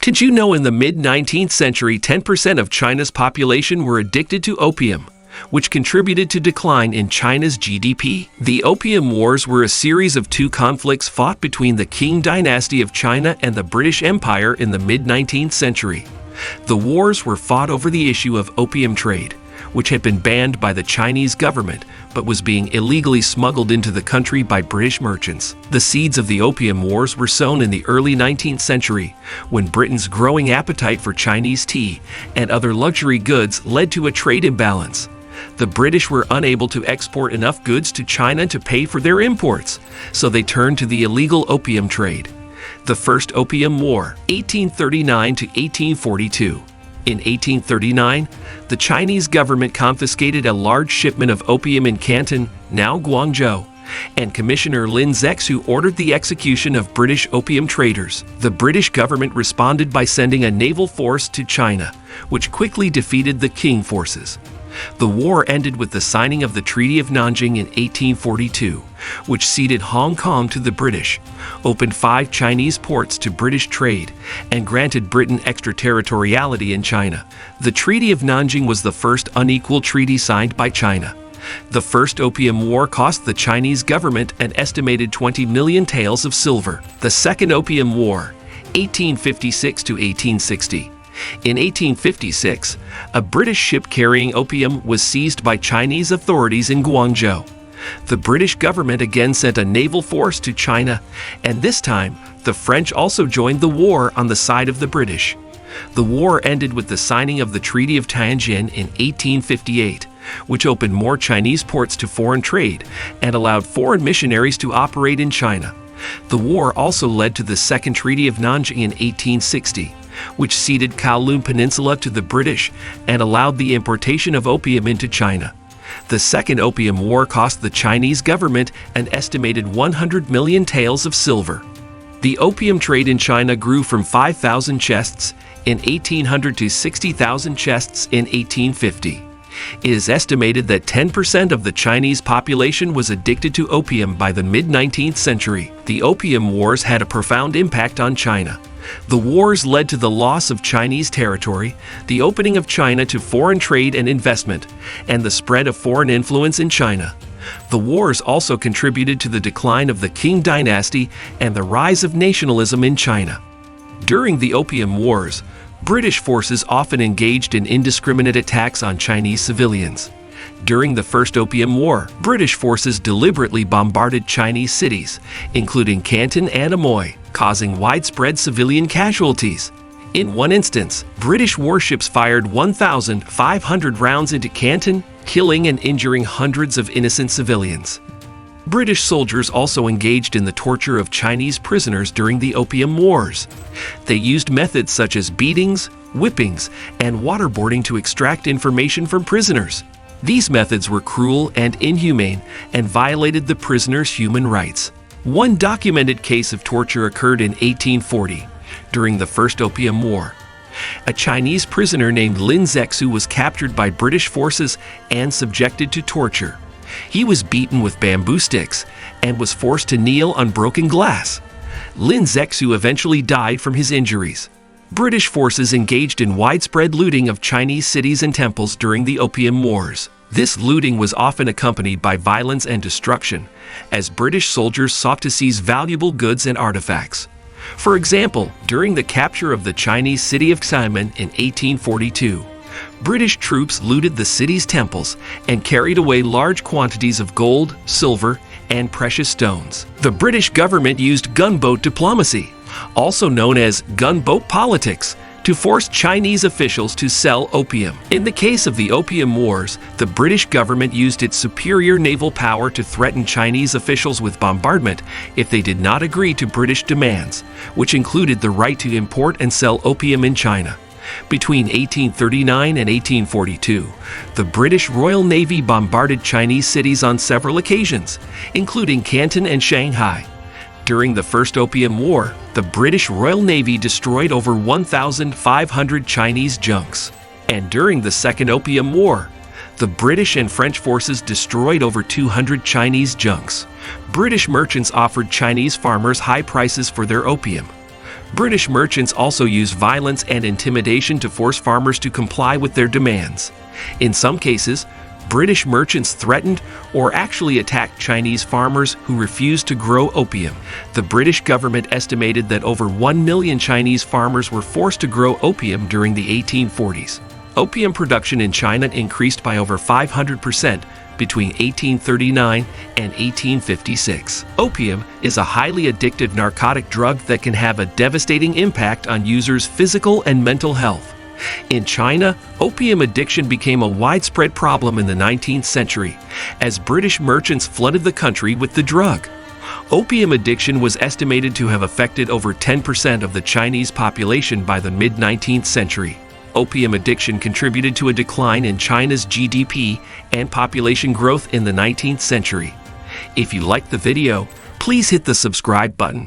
Did you know in the mid-19th century, 10% of China's population were addicted to opium, which contributed to decline in China's GDP? The Opium Wars were a series of two conflicts fought between the Qing Dynasty of China and the British Empire in the mid-19th century. The wars were fought over the issue of opium trade, which had been banned by the Chinese government but was being illegally smuggled into the country by British merchants. The seeds of the Opium Wars were sown in the early 19th century, when Britain's growing appetite for Chinese tea and other luxury goods led to a trade imbalance. The British were unable to export enough goods to China to pay for their imports, so they turned to the illegal opium trade. The First Opium War, 1839 to 1842. In 1839, the Chinese government confiscated a large shipment of opium in Canton, now Guangzhou, and Commissioner Lin Zexu ordered the execution of British opium traders. The British government responded by sending a naval force to China, which quickly defeated the Qing forces. The war ended with the signing of the Treaty of Nanking in 1842, which ceded Hong Kong to the British, opened 5 Chinese ports to British trade, and granted Britain extraterritoriality in China. The Treaty of Nanking was the first unequal treaty signed by China. The First Opium War cost the Chinese government an estimated 20 million taels of silver. The Second Opium War, 1856 to 1860. In 1856, a British ship carrying opium was seized by Chinese authorities in Guangzhou. The British government again sent a naval force to China, and this time, the French also joined the war on the side of the British. The war ended with the signing of the Treaty of Nanking in 1858, which opened more Chinese ports to foreign trade and allowed foreign missionaries to operate in China. The war also led to the Second Treaty of Nanking in 1860, which ceded Kowloon Peninsula to the British and allowed the importation of opium into China. The Second Opium War cost the Chinese government an estimated 100 million taels of silver. The opium trade in China grew from 5,000 chests in 1800 to 60,000 chests in 1850. It is estimated that 10% of the Chinese population was addicted to opium by the mid-19th century. The Opium Wars had a profound impact on China. The wars led to the loss of Chinese territory, the opening of China to foreign trade and investment, and the spread of foreign influence in China. The wars also contributed to the decline of the Qing Dynasty and the rise of nationalism in China. During the Opium Wars, British forces often engaged in indiscriminate attacks on Chinese civilians. During the First Opium War, British forces deliberately bombarded Chinese cities, including Canton and Amoy, causing widespread civilian casualties. In one instance, British warships fired 1,500 rounds into Canton, killing and injuring hundreds of innocent civilians. British soldiers also engaged in the torture of Chinese prisoners during the Opium Wars. They used methods such as beatings, whippings, and waterboarding to extract information from prisoners. These methods were cruel and inhumane and violated the prisoners' human rights. One documented case of torture occurred in 1840, during the First Opium War. A Chinese prisoner named Lin Zexu was captured by British forces and subjected to torture. He was beaten with bamboo sticks and was forced to kneel on broken glass. Lin Zexu eventually died from his injuries. British forces engaged in widespread looting of Chinese cities and temples during the Opium Wars. This looting was often accompanied by violence and destruction, as British soldiers sought to seize valuable goods and artifacts. For example, during the capture of the Chinese city of Xiamen in 1842, British troops looted the city's temples and carried away large quantities of gold, silver, and precious stones. The British government used gunboat diplomacy, also known as gunboat politics, to force Chinese officials to sell opium. In the case of the Opium Wars, the British government used its superior naval power to threaten Chinese officials with bombardment if they did not agree to British demands, which included the right to import and sell opium in China. Between 1839 and 1842, the British Royal Navy bombarded Chinese cities on several occasions, including Canton and Shanghai. During the First Opium War, the British Royal Navy destroyed over 1,500 Chinese junks. And during the Second Opium War, the British and French forces destroyed over 200 Chinese junks. British merchants offered Chinese farmers high prices for their opium. British merchants also used violence and intimidation to force farmers to comply with their demands. In some cases, British merchants threatened or actually attacked Chinese farmers who refused to grow opium. The British government estimated that over 1 million Chinese farmers were forced to grow opium during the 1840s. Opium production in China increased by over 500% between 1839 and 1856. Opium is a highly addictive narcotic drug that can have a devastating impact on users' physical and mental health. In China, opium addiction became a widespread problem in the 19th century as British merchants flooded the country with the drug. Opium addiction was estimated to have affected over 10% of the Chinese population by the mid-19th century. Opium addiction contributed to a decline in China's GDP and population growth in the 19th century. If you liked the video, please hit the subscribe button.